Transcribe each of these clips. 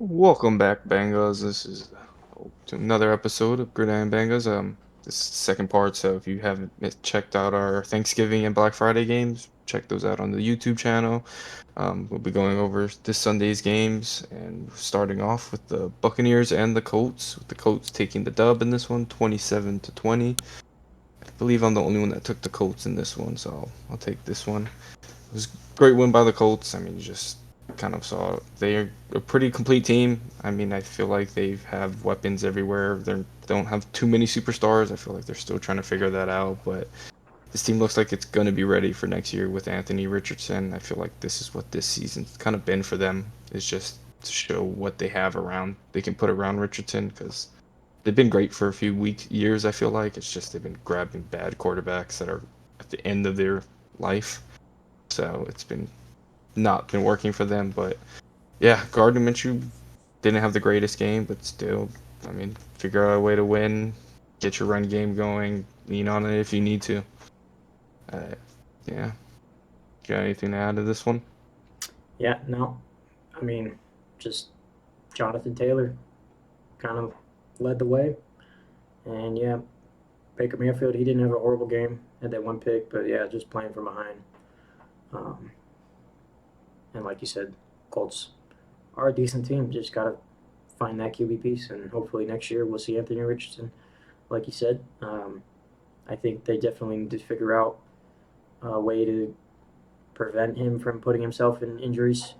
Welcome back, Bangahz. This is to another episode of Gridiron Bangahz. This is the second part, so if you haven't checked out our Thanksgiving and Black Friday games, check those out on the YouTube channel. We'll be going over this Sunday's games and starting off with the Buccaneers and the Colts, with the Colts taking the dub in this one, 27-20. I believe I'm the only one that took the Colts in this one, so I'll take this one. It was a great win by the Colts. I mean, you just kind of saw they're a pretty complete team. I mean, I feel like they have weapons everywhere. They don't have too many superstars. I feel like they're still trying to figure that out, but this team looks like it's going to be ready for next year with Anthony Richardson. I feel like this is what this season's kind of been for them, is just to show what they have around they can put around Richardson, because they've been great for a few years. I feel like it's just they've been grabbing bad quarterbacks that are at the end of their life, so it's been not been working for them. But yeah, Gardner Minshew didn't have the greatest game, but still, I mean, figure out a way to win, get your run game going, lean on it if you need to. Uh, yeah, got anything to add to this one? Yeah, no. I mean, just Jonathan Taylor kind of led the way. And yeah, Baker Mayfield, he didn't have a horrible game, had that one pick, but yeah, just playing from behind. Um, and like you said, Colts are a decent team. Just got to find that QB piece, and hopefully next year we'll see Anthony Richardson, like you said. I think they definitely need to figure out a way to prevent him from putting himself in injuries,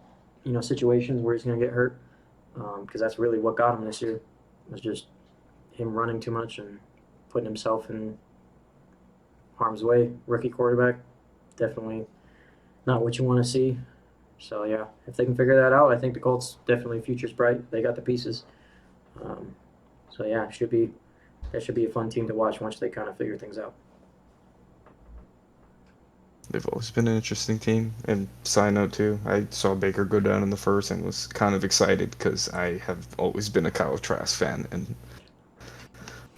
situations where he's going to get hurt, because that's really what got him this year. Was just him running too much and putting himself in harm's way. Rookie quarterback, definitely not what you want to see. So yeah, if they can figure that out, I think the Colts definitely future's bright. They got the pieces. Um, so yeah, that should be a fun team to watch once they kind of figure things out. They've always been an interesting team. And side note too, I saw Baker go down in the first and was kind of excited because I have always been a Kyle Trask fan, and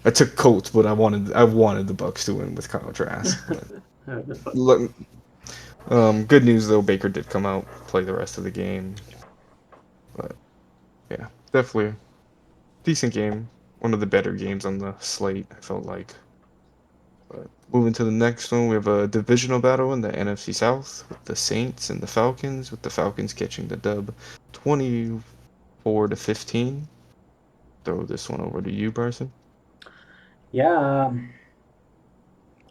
I took Colts, but I wanted the Bucks to win with Kyle Trask. But look, good news though, Baker did come out, play the rest of the game. But yeah, definitely a decent game. One of the better games on the slate, I felt like. But moving to the next one, we have a divisional battle in the NFC South with the Saints and the Falcons, with the Falcons catching the dub 24-15. Throw this one over to you, Bryson. Yeah,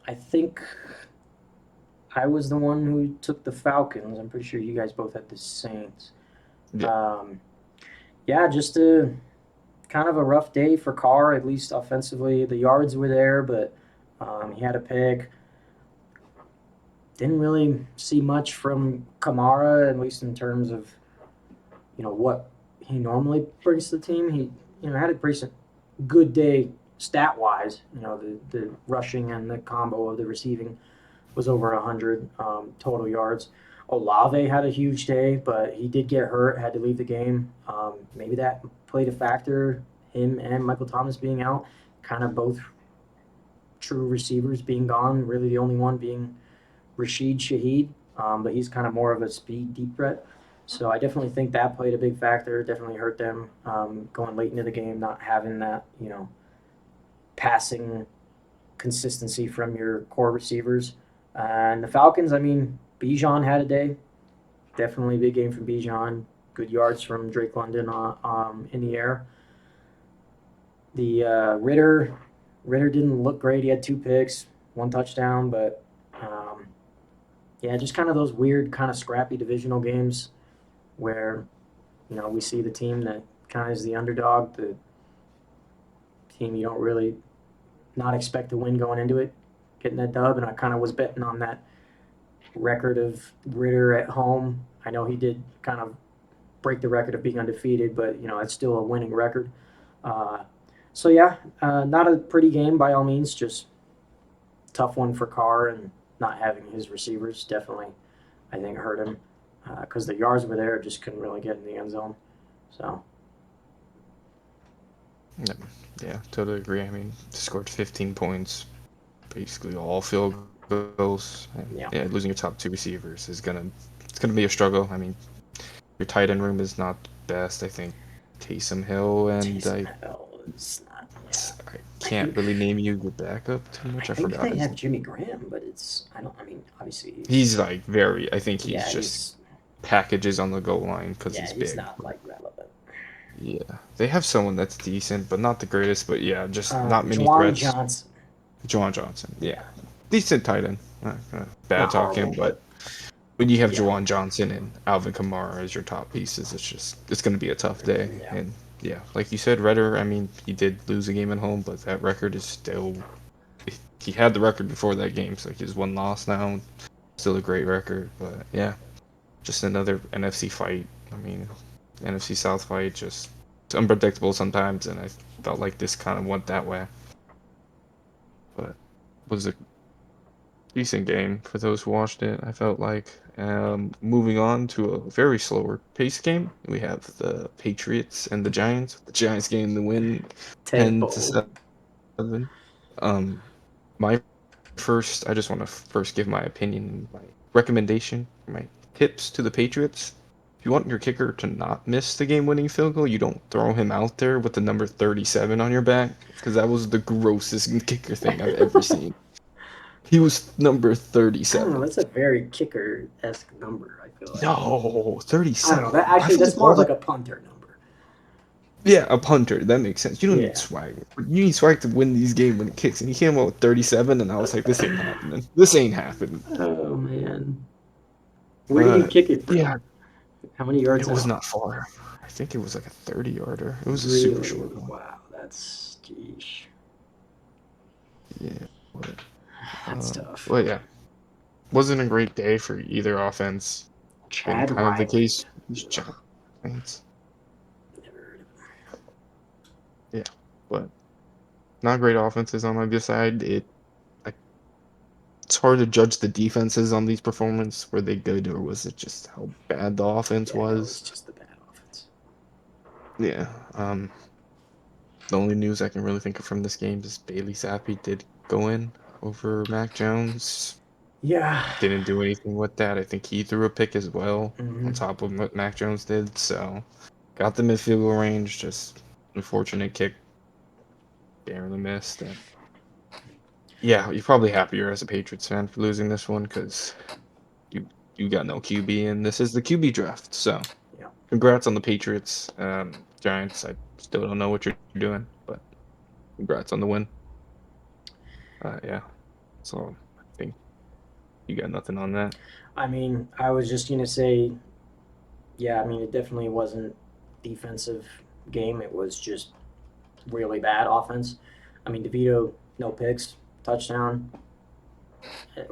I think I was the one who took the Falcons. I'm pretty sure you guys both had the Saints. Yeah, Um, yeah, just a kind of a rough day for Carr, at least offensively. The yards were there, but he had a pick. Didn't really see much from Kamara, at least in terms of what he normally brings to the team. He had a pretty good day stat wise. The rushing and the combo of the receiving was over 100 total yards. Olave had a huge day, but he did get hurt, had to leave the game. Maybe that played a factor. Him and Michael Thomas being out, kind of both true receivers being gone. Really, the only one being Rashid Shaheed, but he's kind of more of a speed deep threat. So I definitely think that played a big factor. Definitely hurt them going late into the game, not having that passing consistency from your core receivers. And the Falcons, I mean, Bijan had a day. Definitely a big game from Bijan. Good yards from Drake London in the air. The Ritter didn't look great. He had two picks, one touchdown, but yeah, just kind of those weird, kind of scrappy divisional games where we see the team that kind of is the underdog, the team you don't really not expect to win going into it, getting that dub. And I kind of was betting on that record of Ritter at home. I know he did kind of break the record of being undefeated, but it's still a winning record. Uh, so yeah, not a pretty game by all means. Just tough one for Carr, and not having his receivers definitely, I think, hurt him because the yards were there, just couldn't really get in the end zone. So yeah, yeah, totally agree. I mean, scored 15 points, basically all field goals. And yeah, yeah, losing your top two receivers is it's gonna be a struggle. I mean, your tight end room is not the best. I think Taysom Hill, and Taysom Hill is not. Yeah, I I can't think really name you the backup too I much. I think forgot they his have name. Jimmy Graham, but it's I don't. I mean, obviously He's like very. I think he's yeah, just he's packages on the goal line because yeah, he's he's big. not like relevant. Yeah, they have someone that's decent, but not the greatest. But yeah, just not many Juwan threats. Johnson. Juwan Johnson, yeah, Yeah, decent tight end. Bad not talking, horrible, but but when you have yeah, Juwan Johnson and Alvin Kamara as your top pieces, it's going to be a tough day. yeah. And yeah, like you said, Redder. I mean, he did lose a game at home, but that record is still. He had the record before that game, so he's one loss now. Still a great record, but yeah, just another NFC fight. I mean, NFC South fight, just it's unpredictable sometimes, and I felt like this kind of went that way. But it was a decent game for those who watched it. I felt like. Moving on to a very slower pace game, we have the Patriots and the Giants. The Giants getting the win, Tank 10-7. Bowl. Um, my first, I just want to first give my opinion, my recommendation, my tips to the Patriots. If you want your kicker to not miss the game-winning field goal, you don't throw him out there with the number 37 on your back, because that was the grossest kicker thing I've ever seen. He was number I don't know. 37. That's a very kicker-esque number. I feel like. No, I don't know. That 37. I actually, feel that's like more all of like the a punter number. yeah, a punter. That makes sense. You don't need Yeah. swag. You need swag to win these games when it kicks. And he came out with 37, and I was like, this ain't happening. This ain't happening. Oh man, where did he But kick it yeah, from? How many yards it was out? not far. I think it was like a 30-yarder. It was a super Really? short one. Wow, that's geesh. Yeah. But, That's tough. well, yeah. Wasn't a great day for either offense. Been Chad kind of the Riley. case. These Giants. Never heard of him. Yeah. But not great offenses on either side. I, it's hard to judge the defenses on these performances. Were they good or was it just how bad the offense Yeah, it was? was just the bad offense. Yeah. The only news I can really think of from this game is Bailey Zappi did go in over Mac Jones. Yeah. Didn't do anything with that. I think he threw a pick as well on Hmm. top of what Mac Jones did. So got the midfield goal range. Just unfortunate kick, barely missed. And yeah, you're probably happier as a Patriots fan for losing this one because you you got no QB, and this is the QB draft. So Yeah. congrats on the Patriots, Giants. I still don't know what you're doing, but congrats on the win. Yeah. So I think you got nothing on that. I mean, I was just gonna say, yeah. I mean, it definitely wasn't defensive game. It was just really bad offense. I mean, DeVito, no picks, touchdown.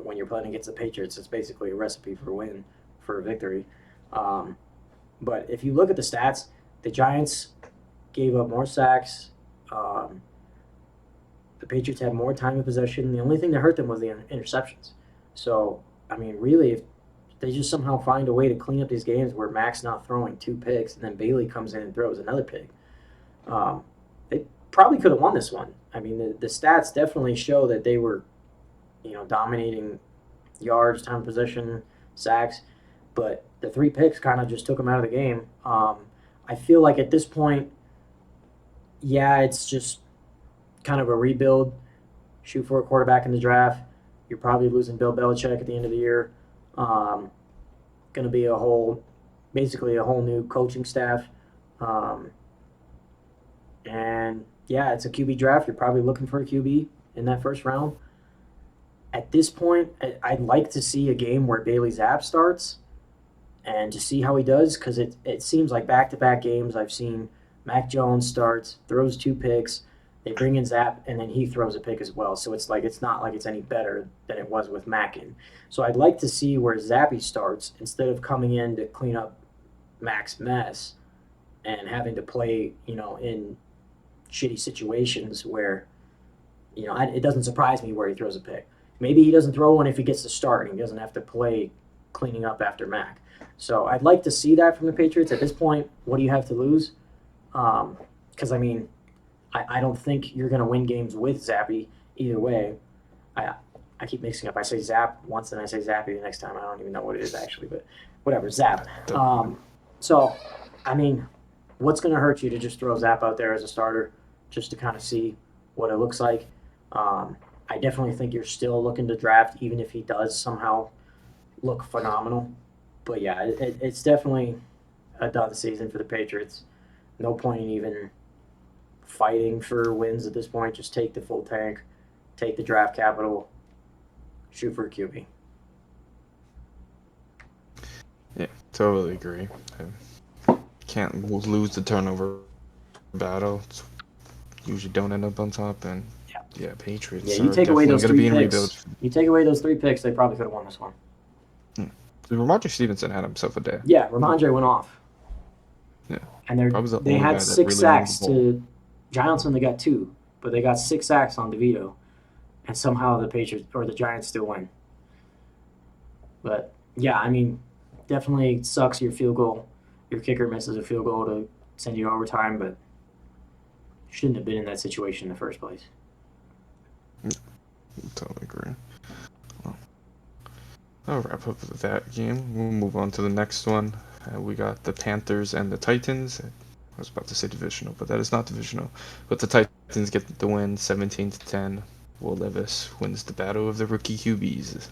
When you're playing against the Patriots, it's basically a recipe for a win, for a victory. Um, but if you look at the stats, the Giants gave up more sacks. Um, the Patriots had more time of possession. The only thing that hurt them was the interceptions. So, I mean, really, if they just somehow find a way to clean up these games where Mac's not throwing two picks and then Bailey comes in and throws another pick, um, they probably could have won this one. I mean, the stats definitely show that they were, dominating yards, time of possession, sacks, but the three picks kind of just took them out of the game. I feel like at this point, yeah, it's just kind of a rebuild. Shoot for a quarterback in the draft. You're probably losing Bill Belichick at the end of the year. Um, going to be basically a whole new coaching staff. Um, and yeah, it's a QB draft. You're probably looking for a QB in that first round. At this point, I'd like to see a game where Bailey Zapp starts and to see how he does because it seems like back to back games I've seen Mac Jones starts, throws two picks, they bring in Zapp, and then he throws a pick as well. So it's not like it's any better than it was with Mackin. So I'd like to see where Zappy starts instead of coming in to clean up Mac's mess and having to play, in shitty situations where, it doesn't surprise me where he throws a pick. Maybe he doesn't throw one if he gets to start and he doesn't have to play cleaning up after Mac. So I'd like to see that from the Patriots. At this point, what do you have to lose? Because, I mean, I don't think you're going to win games with Zappy either way. I I keep mixing up. I say Zap once and I say Zappy the next time. I don't even know what it is actually, but whatever, Zap. Doesn't matter. So, I mean, what's going to hurt you to just throw Zap out there as a starter just to kind of see what it looks like. I definitely think you're still looking to draft, even if he does somehow look phenomenal. But yeah, it's definitely a done season for the Patriots. No point in even fighting for wins at this point. Just take the full tank, take the draft capital, shoot for a QB. Yeah, totally agree. Can't lose the turnover battle. It's usually don't end up on top, and Yeah, yeah, yeah. Patriots You are take away definitely those going to three be in rebuild. picks. You take away those 3 picks, they probably could have won this one. Ramondre Stevenson had himself a day. Yeah, Ramondre went off, Yeah, and probably the they only had guy that six really moved the sacks ball. to Giants only got 2, but they got 6 sacks on DeVito, and somehow the Patriots or the Giants still win. But yeah, I mean, definitely sucks your field goal. Your kicker misses a field goal to send you to overtime, but shouldn't have been in that situation in the first place. Totally agree. Well, I'll wrap up with that game. We'll move on to the next one. We got the Panthers and the Titans. I was about to say divisional, but that is not divisional. But the Titans get the win, 17-10. Will Levis wins the battle of the rookie QBs.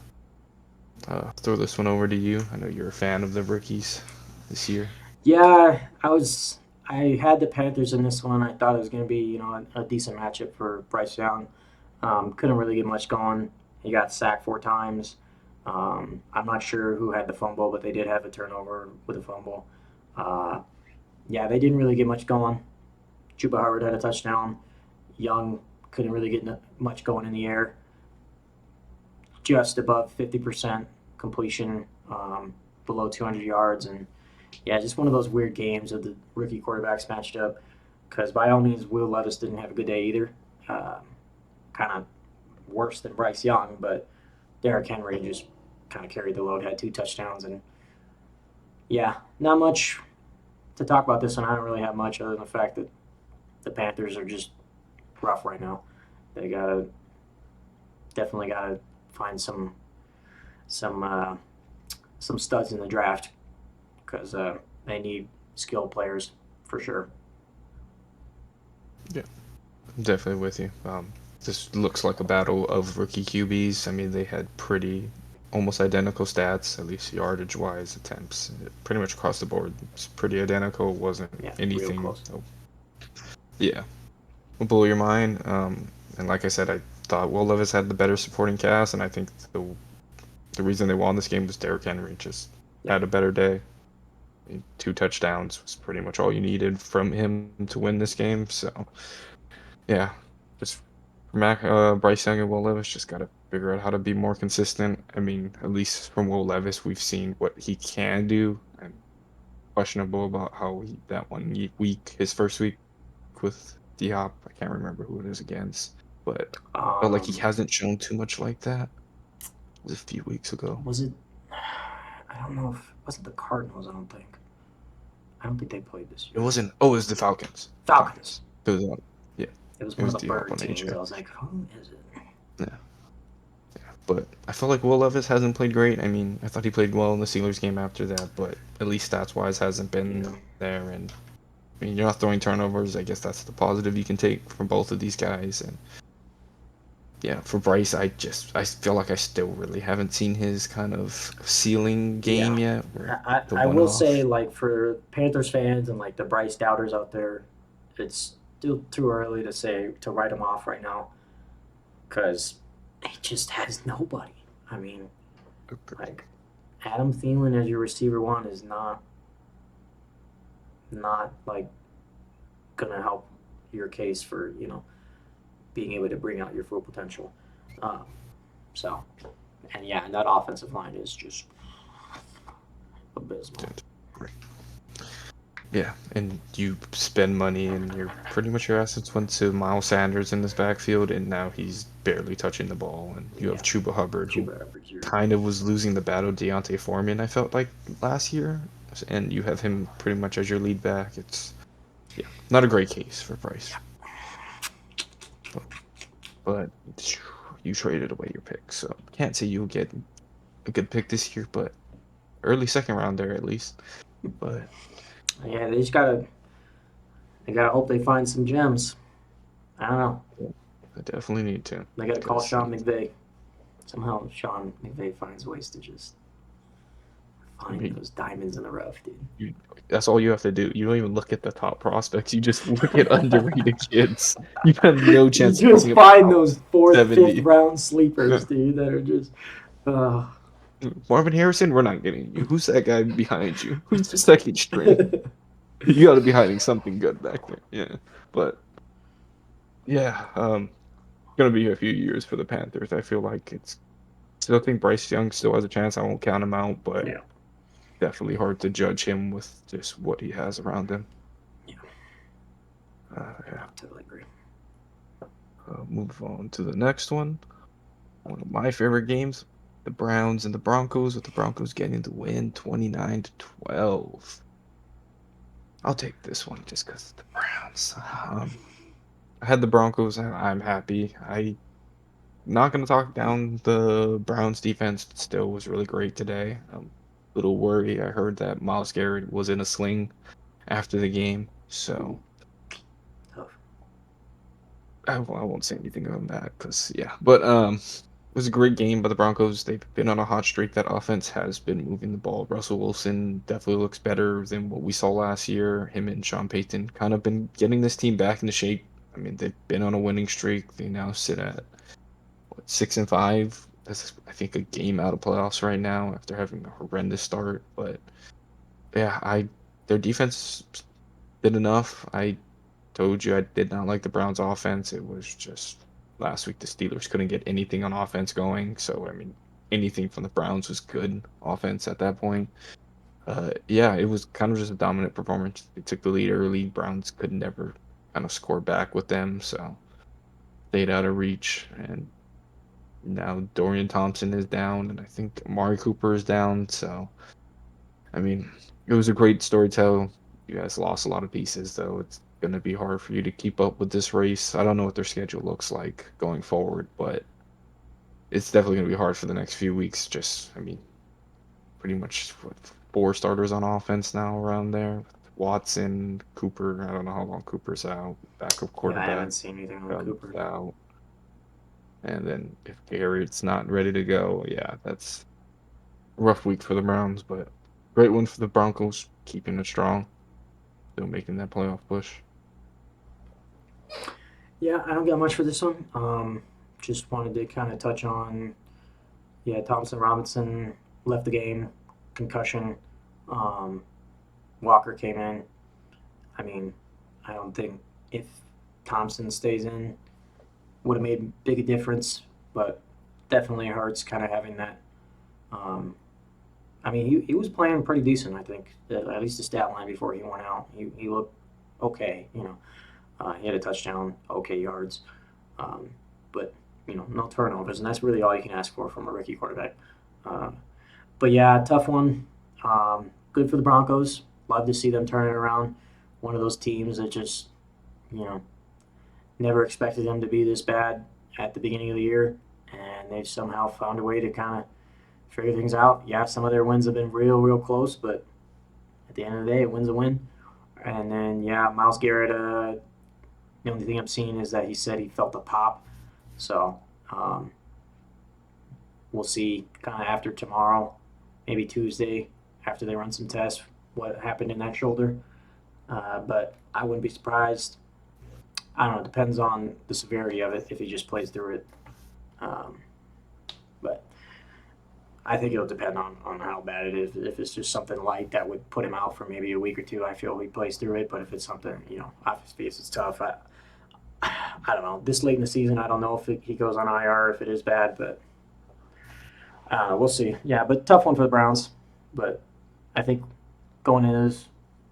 Throw this one over to you. I know you're a fan of the rookies this year. Yeah, I was. I had the Panthers in this one. I thought it was going to be, a decent matchup for Bryce Young. Couldn't really get much going. He got sacked 4 times. I'm not sure who had the fumble, but they did have a turnover with a fumble. Uh, yeah, they didn't really get much going. Chuba Hubbard had a touchdown. Young couldn't really get much going in the air. Just above 50% completion, below 200 yards, and yeah, just one of those weird games of the rookie quarterbacks matched up. Because by all means, Will Levis didn't have a good day either. Kind of worse than Bryce Young, but Derrick Henry just kind of carried the load, had 2 touchdowns, and yeah, not much to talk about this one. I don't really have much other than the fact that the Panthers are just rough right now. They definitely gotta find some some studs in the draft because they need skilled players for sure. Yeah, I'm definitely with you. This looks like a battle of rookie QBs. I mean, they had pretty almost identical stats, at least yardage wise, attempts, pretty much across the board. It's pretty identical. It wasn't Yeah, real anything. close. Oh, yeah, will blow your mind. And like I said, I thought Will Levis had the better supporting cast, and I think the reason they won this game was Derrick Henry just Yep. had a better day. 2 touchdowns was pretty much all you needed from him to win this game. So yeah, just Bryce Young and Will Levis just got to figure out how to be more consistent. I mean, at least from Will Levis, we've seen what he can do. I'm questionable about how that week, his first week with D Hop, I can't remember who it is against, but felt like he Um, hasn't shown too much like that. It was a few weeks ago. was it? I don't know if it wasn't the Cardinals. I don't think. I don't think they played this It year. wasn't. Oh, it was the Falcons. Falcons. Falcons. It was, yeah, It was it one of was the D Hop bird on teams. AJ. I was like, who is it? Yeah. But I feel like Will Levis hasn't played great. I mean, I thought he played well in the Steelers game after that, but at least stats wise hasn't Yeah. been there. And I mean, you're not throwing turnovers. I guess that's the positive you can take from both of these guys. And yeah, for Bryce, I feel like I still really haven't seen his kind of ceiling Yeah. game yet, where the I one will say, off. like, for Panthers fans and, like, the Bryce doubters out there, it's still too early to say, to write him off right now because he just has nobody. I mean, like, Adam Thielen as your receiver one is not like gonna help your case for being able to bring out your full potential. Um, so, and yeah, and that offensive line is just abysmal. Yeah, and you spend money, and pretty much your assets went to Miles Sanders in this backfield, and now he's barely touching the ball. And you have Yeah, Chuba Hubbard, who Chuba Hubbard's your kind of was losing the battle to Deontay Foreman, I felt like last year, and you have him pretty much as your lead back. It's yeah, not a great case for Price, but you traded away your pick, so can't say you'll get a good pick this year, but early second round there at least. But yeah. They just gotta. I gotta hope they find some gems. I don't know. I definitely need to. They gotta call Because Sean McVay. Somehow Sean McVay finds ways to just I find mean, those diamonds in the rough, dude. you, that's all you have to do. You don't even look at the top prospects. You just look at underrated kids. You have no You chance of just picking up find top those fourth, fifth 70. round Yeah. sleepers, dude, that are just. Uh, Marvin Harrison, we're not getting you. Who's that guy behind you? Who's the second string? You got to be hiding something good back there. Yeah. But yeah, gonna be a few years for the Panthers. I feel like it's still think Bryce Young still has a chance. I won't count him out, but yeah, definitely hard to judge him with just what he has around him. yeah, Yeah. totally agree. Move on to the next one. One of my favorite games, the Browns and the Broncos, with the Broncos getting the win 29-12. I'll take this one just because the Browns. I had the Broncos and I'm happy. I'm not going to talk down the Browns defense. It still was really great today. Little worry. I heard that Myles Garrett was in a sling after the game. Ooh, So tough. I won't say anything on that because, yeah. But it was a great game by the Broncos. They've been on a hot streak. That offense has been moving the ball. Russell Wilson definitely looks better than what we saw last year. Him and Sean Payton kind of been getting this team back into shape. I mean, they've been on a winning streak. They now sit at what, 6-5. That's I think a game out of playoffs right now after having a horrendous start. But yeah, I their defense did enough. I told you I did not like the Browns offense. It was just last week the Steelers couldn't get anything on offense going. So I mean anything from the Browns was good offense at that point. Yeah, it was kind of just a dominant performance. They took the lead early. Browns could never kind of score back with them, so stayed out of reach. And now Dorian Thompson is down, and I think Amari Cooper is down. So I mean, it was a great storytell. You guys lost a lot of pieces, though. It's going to be hard for you to keep up with this race. I don't know what their schedule looks like going forward, but it's definitely going to be hard for the next few weeks. Just, I mean, pretty much what, four starters on offense now around there. Watson, Cooper. I don't know how long Cooper's out. Backup Yeah, I quarterback haven't seen anything on Bell's Cooper. out. And then if Garrett's not ready to go, yeah, that's a rough week for the Browns, but great one for the Broncos, keeping it strong. Still making that playoff push. Yeah, I don't got much for this one. Just wanted to kind of touch on, yeah, Thompson Robinson left the game, concussion. Um, Walker came in. I mean, I don't think if Thompson stays in would have made big a difference, but definitely hurts kind of having that. Um, I mean, he was playing pretty decent. I think at least the stat line before he went out, he looked okay. He had a touchdown, okay yards, um, but no turnovers, and that's really all you can ask for from a rookie quarterback. Uh, but yeah, tough one. Good for the Broncos. Love to see them turn it around. One of those teams that just you know never expected them to be this bad at the beginning of the year, and they've somehow found a way to kind of figure things out. Yeah, some of their wins have been real close, but at the end of the day, a win's a win. And then yeah, Miles Garrett. The only thing I'm seeing is that he said he felt a pop, so um, we'll see kind of after tomorrow, maybe Tuesday after they run some tests, what happened in that shoulder. But I wouldn't be surprised. I don't know. It depends on the severity of it if he just plays through it. Um, but I think it'll depend on how bad it is. If it's just something light that would put him out for maybe a week or two, I feel he plays through it. But if it's something, obviously it's tough. I don't know. This late in the season, I don't know if he goes on IR if it is bad, but we'll see. Yeah, but tough one for the Browns. But I think going into this,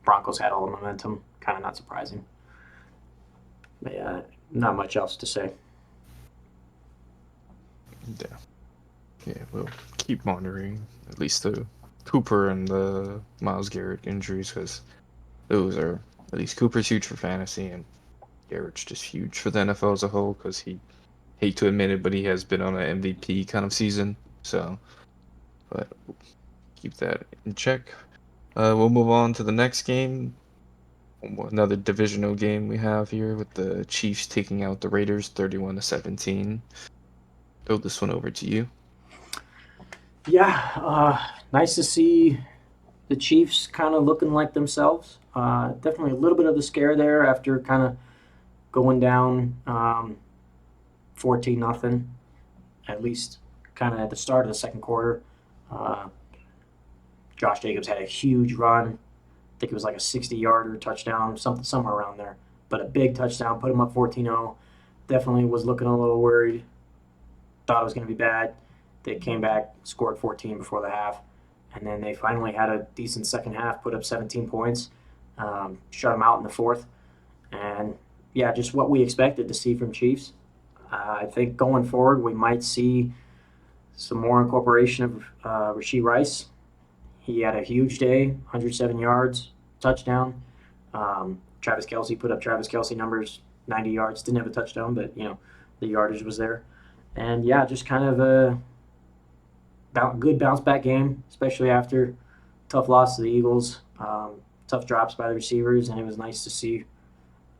Broncos had all the momentum. Kind of not surprising. But yeah, not much else to say. Yeah, yeah, we'll keep monitoring at least the Cooper and the Miles Garrett injuries because those are at least Cooper's huge for fantasy and Garrett's just huge for the NFL as a whole because he hate to admit it, but he has been on an MVP kind of season. So, but keep that in check. We'll move on to the next game. another divisional game we have here with the Chiefs taking out the Raiders 31-17. Throw this one over to you. Yeah, nice to see the Chiefs kind of looking like themselves. Definitely a little bit of the scare there after kind of going down 14 nothing, at least kind of at the start of the second quarter. Uh, Josh Jacobs had a huge run. I think it was like a 60-yarder touchdown, something somewhere around there. But a big touchdown, put him up 14-0. Definitely was looking a little worried. Thought it was going to be bad. They came back, scored 14 before the half, and then they finally had a decent second half, put up 17 points, shut them out in the fourth, and yeah, just what we expected to see from Chiefs. I think going forward, we might see some more incorporation of Rashee Rice. He had a huge day, 107 yards, touchdown. Travis Kelsey put up Travis Kelsey numbers, 90 yards. Didn't have a touchdown, but the yardage was there. And yeah, just kind of a good bounce back game, especially after tough loss to the Eagles. Tough drops by the receivers, and it was nice to see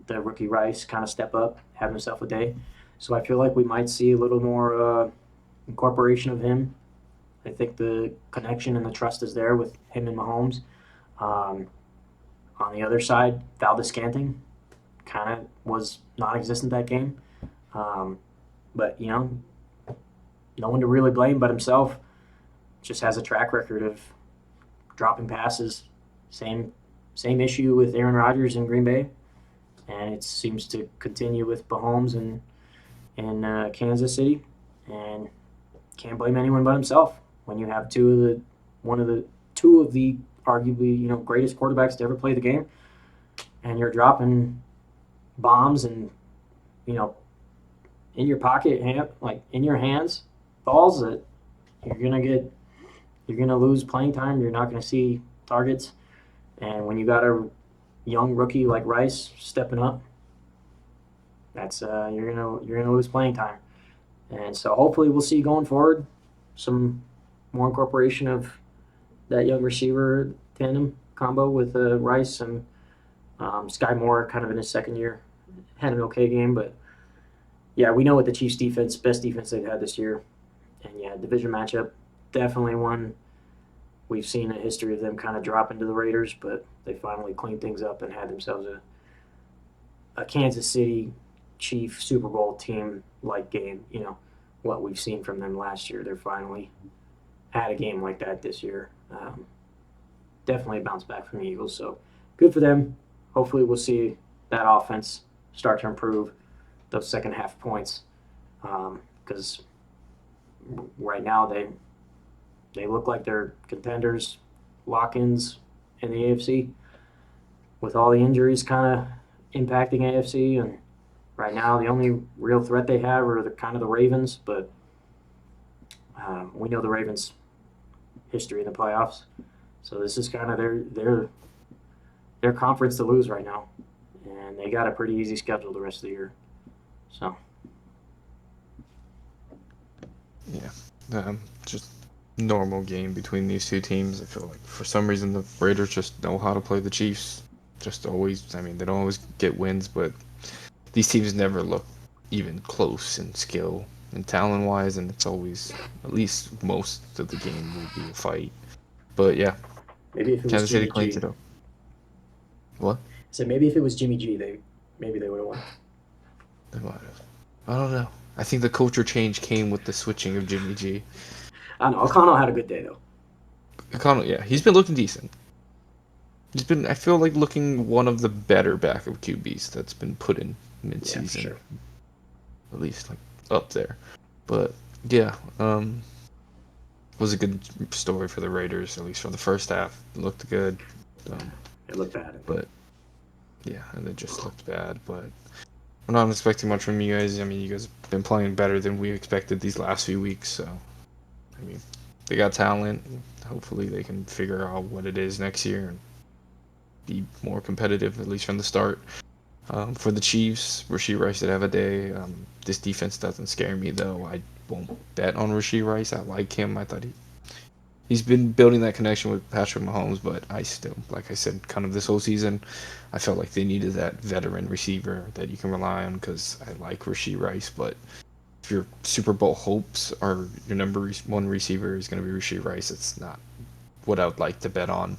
the rookie Rice kind of step up, have himself a day. So I feel like we might see a little more incorporation of him. I think the connection and the trust is there with him and Mahomes. Um, on the other side, Valdez Scanting kind of was non-existent that game. Um, but no one to really blame but himself. Just has a track record of dropping passes. Same issue with Aaron Rodgers in Green Bay, and it seems to continue with Mahomes in Kansas City. And can't blame anyone but himself when you have two of the arguably greatest quarterbacks to ever play the game, and you're dropping bombs and you know in your pocket, like in your hands, balls that you're gonna get you're going to lose playing time. You're not going to see targets. And when you got a young rookie like Rice stepping up, that's you're gonna lose playing time. And so hopefully we'll see going forward some more incorporation of that young receiver tandem combo with Rice and Sky Moore, kind of in his second year, had an okay game, but yeah, we know what the Chiefs' defense, best defense they've had this year, and yeah, division matchup, definitely one. We've seen a history of them kind of dropping to the Raiders, but they finally cleaned things up and had themselves a Kansas City Chief Super Bowl team like game. What we've seen from them last year. They're finally had a game like that this year. Definitely a bounce back from the Eagles, so good for them. Hopefully, we'll see that offense start to improve those second half points because right now they look like they're contenders, lock-ins in the AFC with all the injuries kind of impacting AFC. And right now, the only real threat they have are the Ravens. But we know the Ravens' history in the playoffs, so this is kind of their conference to lose right now, and they got a pretty easy schedule the rest of the year. So yeah, just normal game between these two teams. I feel like for some reason the Raiders just know how to play the Chiefs. Just always, I mean, they don't always get wins, but these teams never look even close in skill and talent wise, and it's always, at least most of the game will be a fight. But yeah, maybe if it was Kansas City Jimmy cleans G, it up. What? so maybe if it was Jimmy G, maybe they would have won. They might have. I don't know. I think the culture change came with the switching of Jimmy G. I don't know. O'Connell had a good day though. O'Connell, yeah, he's been looking decent. He's been, I feel like, looking one of the better backup QBs that's been put in Yeah, for mid-season, sure. at least like up there. But yeah, was a good story for the Raiders, at least for the first half. It looked good, um, It looked bad. but yeah, and it just looked bad. But we're not expecting much from you guys. I mean, you guys have been playing better than we expected these last few weeks. So, I mean, they got talent. Hopefully, they can figure out what it is next year and be more competitive, at least from the start. For the Chiefs, Rashee Rice did have a day. This defense doesn't scare me, though. I won't bet on Rashee Rice. I like him. I thought he's been building that connection with Patrick Mahomes, but I still, like I said, kind of this whole season, I felt like they needed that veteran receiver that you can rely on because I like Rashee Rice, but if your Super Bowl hopes are your one receiver is going to be Rashee Rice, it's not what I would like to bet on.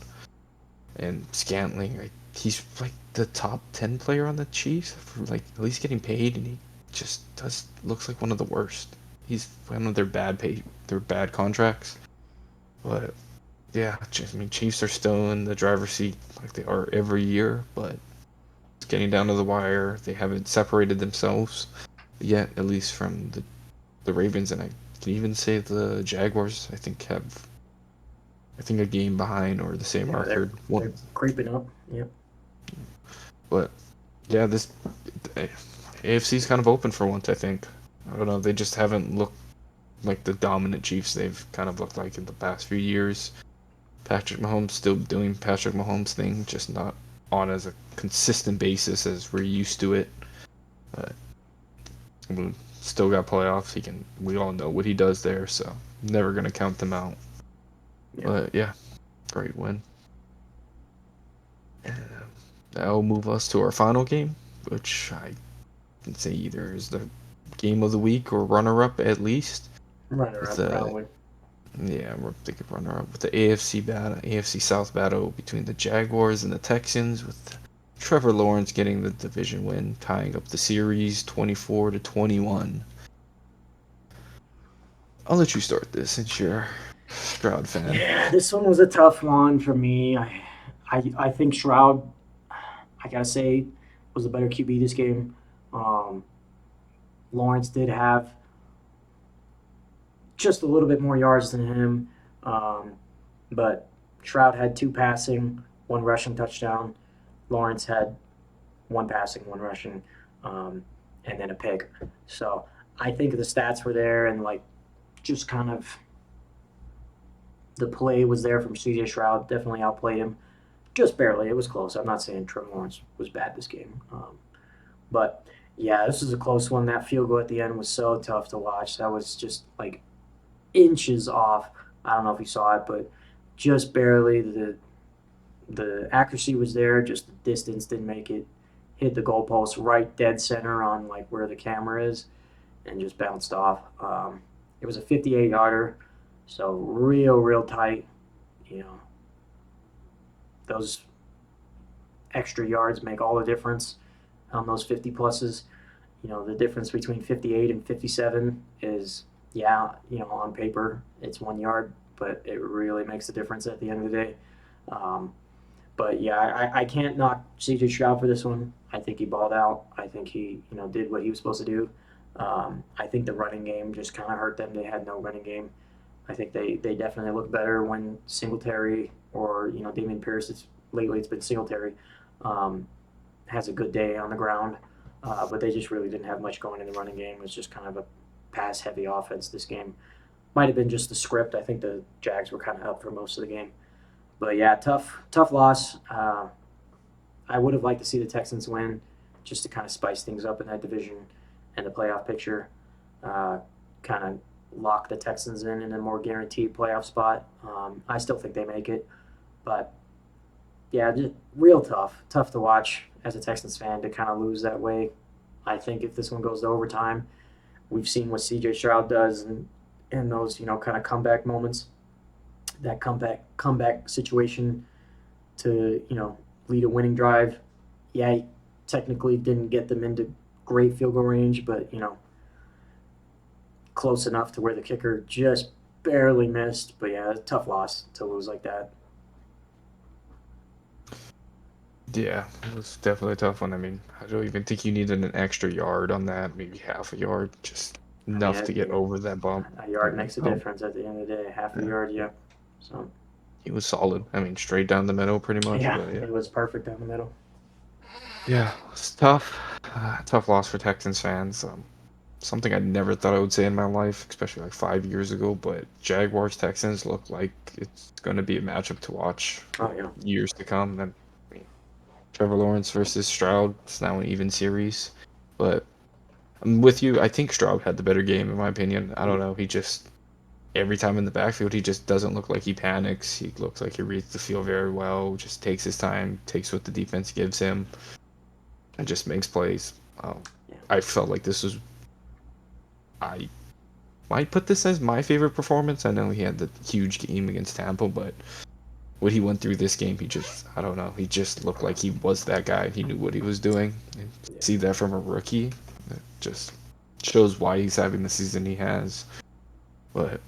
And Scantling, he's like the top 10 player on the Chiefs for like at least getting paid, and he just does looks like one of the worst. He's one of their bad contracts. But yeah, I mean, Chiefs are still in the driver's seat like they are every year, but it's getting down to the wire. They haven't separated themselves yet, at least from the Ravens, and I can even say the Jaguars. I think a game behind or the same Yeah, they're record. One, they're creeping up. Yep. but yeah, this AFC's kind of open for once. I think. I don't know. They just haven't looked like the dominant Chiefs they've kind of looked like in the past few years. Patrick Mahomes still doing Patrick Mahomes thing, just not on as a consistent basis as we're used to it. But we still got playoffs. We all know what he does there, so never gonna count them out. Yep. But yeah, great win. And that'll move us to our final game, which I can say either is the game of the week or runner-up at least. Runner With up the probably. Yeah, we're thinking runner-up with the AFC South battle between the Jaguars and the Texans, with Trevor Lawrence getting the division win, tying up the series 24-21. I'll let you start this since you're a Stroud fan. Yeah, this one was a tough one for me. I think Shroud, I gotta say, was the better QB this game. Um, Lawrence did have just a little bit more yards than him, um, but Shroud had two passing, one rushing touchdown. Lawrence had one passing, one rushing, um, and then a pick. So I think the stats were there, and like just kind of the play was there from CJ Shroud. Definitely outplayed him, just barely. It was close. I'm not saying Trevor Lawrence was bad this game, but yeah, this is a close one. That field goal at the end was so tough to watch. That was just like inches off. I don't know if you saw it, but just barely. The accuracy was there, just the distance didn't make it. Hit the goalpost right dead center on like where the camera is, and just bounced off. It was a 58 yarder, so real tight. You know, those extra yards make all the difference on those 50 pluses. You know, the difference between 58 and 57 is, yeah, you know, on paper it's 1 yard, but it really makes a difference at the end of the day. Um, but yeah, I can't knock CJ Stroud for this one. I think he balled out. I think he, you know, did what he was supposed to do. I think the running game just kind of hurt them. They had no running game. I think they definitely look better when Singletary or, you know, Damian Pierce. Lately it's been Singletary. Um, has a good day on the ground, but they just really didn't have much going in the running game. It was just kind of a pass heavy offense this game. Might have been just the script. I think the Jags were kind of up for most of the game. But yeah, tough loss. I would have liked to see the Texans win, just to kind of spice things up in that division and the playoff picture. Kind of lock the Texans in a more guaranteed playoff spot. I still think they make it, but yeah, just real tough to watch as a Texans fan to kind of lose that way. I think if this one goes to overtime, we've seen what CJ Stroud does and those, you know, kind of comeback moments, that comeback situation to, you know, lead a winning drive. Yeah, he technically didn't get them into great field goal range, but you know, close enough to where the kicker just barely missed. But yeah, tough loss to lose like that. Yeah, it was definitely a tough one. I mean, I don't even think you needed an extra yard on that, maybe half a yard, just I mean, enough to get over that bump. a yard And makes a oh, difference at the end of the day. Half a yeah, yard, yeah. So he was solid. I mean, straight down the middle, pretty much. yeah, But yeah, it was perfect down the middle. yeah, it's tough. Tough loss for Texans fans. Something I never thought I would say in my life, especially like 5 years ago. But Jaguars Texans look like it's going to be a matchup to watch Oh for yeah, years to come. And I mean, Trevor Lawrence versus Stroud. It's now an even series, but I'm with you. I think Stroud had the better game in my opinion. I don't know. He just every time in the backfield, he just doesn't look like he panics. He looks like he reads the field very well, just takes his time, takes what the defense gives him, and just makes plays. Yeah. I felt like this was, I might put this as my favorite performance. I know he had the huge game against Tampa, but what he went through this game, he just, I don't know, he just looked like he was that guy. He knew what he was doing. And to Yeah. see that from a rookie, it just shows why he's having the season he has. But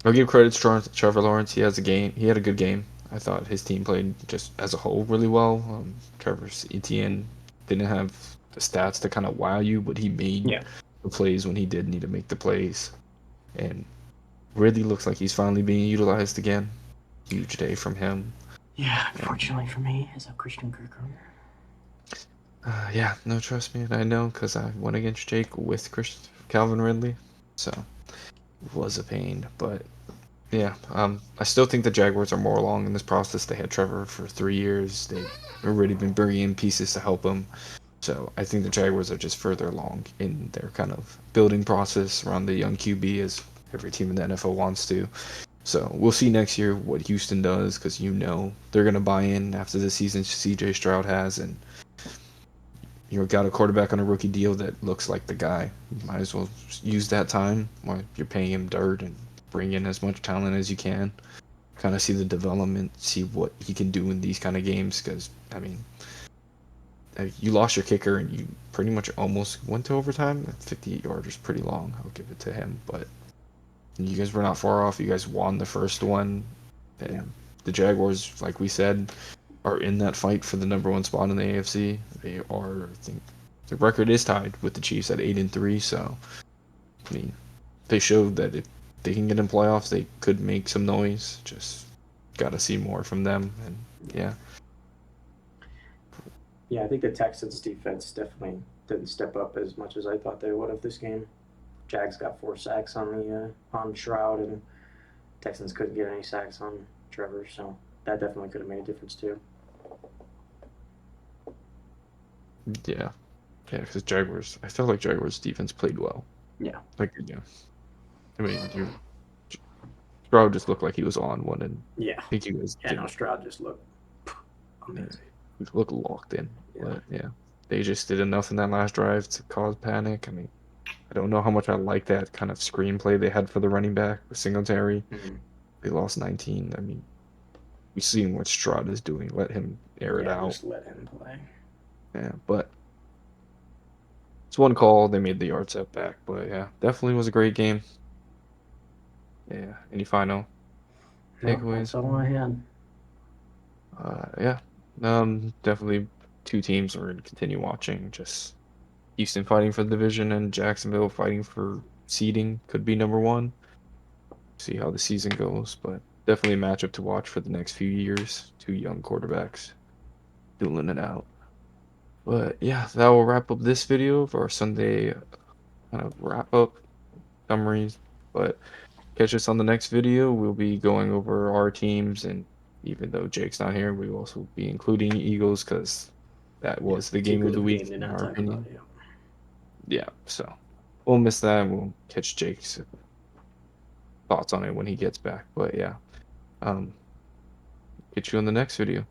I'll give credit to Trevor Lawrence. He has a game. He had a good game. I thought his team played just as a whole really well. Trevor's Etienne didn't have the stats to kind of wow you, but he made Yeah. the plays when he did need to make the plays, and really looks like he's finally being utilized again. Huge day from him. Yeah. And Unfortunately for me, as a Christian Kirk owner. yeah, no, trust me, I know because I went against Jake with Calvin Ridley, so it was a pain. But yeah, I still think the Jaguars are more along in this process. They had Trevor for 3 years. They've already been bringing in pieces to help him. So I think the Jaguars are just further along in their kind of building process around the young QB, as every team in the NFL wants to. So we'll see next year what Houston does, because they're gonna buy in after the season CJ Stroud has, and got a quarterback on a rookie deal that looks like the guy. You might as well use that time while you're paying him dirt and bring in as much talent as you can. Kind of see the development, see what he can do in these kind of games. Because I mean, you lost your kicker and you pretty much almost went to overtime. 58 yards is pretty long. I'll give it to him, but you guys were not far off. You guys won the first one, Yeah. and the Jaguars, like we said, are in that fight for the number one spot in the AFC. They are, I think, the record is tied with the Chiefs at 8-3. So, I mean, they showed that if they can get in playoffs, they could make some noise. Just gotta see more from them, and yeah, Yeah, I think the Texans defense definitely didn't step up as much as I thought they would have this game. Jags got 4 sacks on the on Shroud, and Texans couldn't get any sacks on Trevor, so that definitely could have made a difference too. yeah, yeah. Because Jaguars, I felt like Jaguars defense played well. Yeah. Like, I mean, Stroud just looked like he was on one, and Yeah. I think you guys Yeah. No, did. Stroud just looked amazing. He looked locked in, Yeah. but yeah, they just did enough in that last drive to cause panic. I mean, I don't know how much I like that kind of screenplay they had for the running back with Singletary. Mm-hmm. They lost 19. I mean, we've seen what Stroud is doing. Let him air it Yeah. out. Just let him play. Yeah, but it's one call. They made the yard set back, but yeah, definitely was a great game. Yeah. Any final No, that's takeaways? all I had. Yeah. Definitely two teams we're gonna continue watching. Just Houston fighting for the division and Jacksonville fighting for seeding. Could be number one. See how the season goes, but definitely a matchup to watch for the next few years. Two young quarterbacks dueling it out. But yeah, that will wrap up this video of our Sunday kind of wrap up summaries. But catch us on the next video. We'll be going over our teams, and even though Jake's not here, we will also be including Eagles because that Yeah. was the Too game of good the of a week, game to in not our talk about opinion. it. Yeah, so we'll miss that, and we'll catch Jake's thoughts on it when he gets back. But yeah, um, get you on the next video.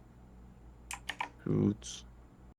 Hoots.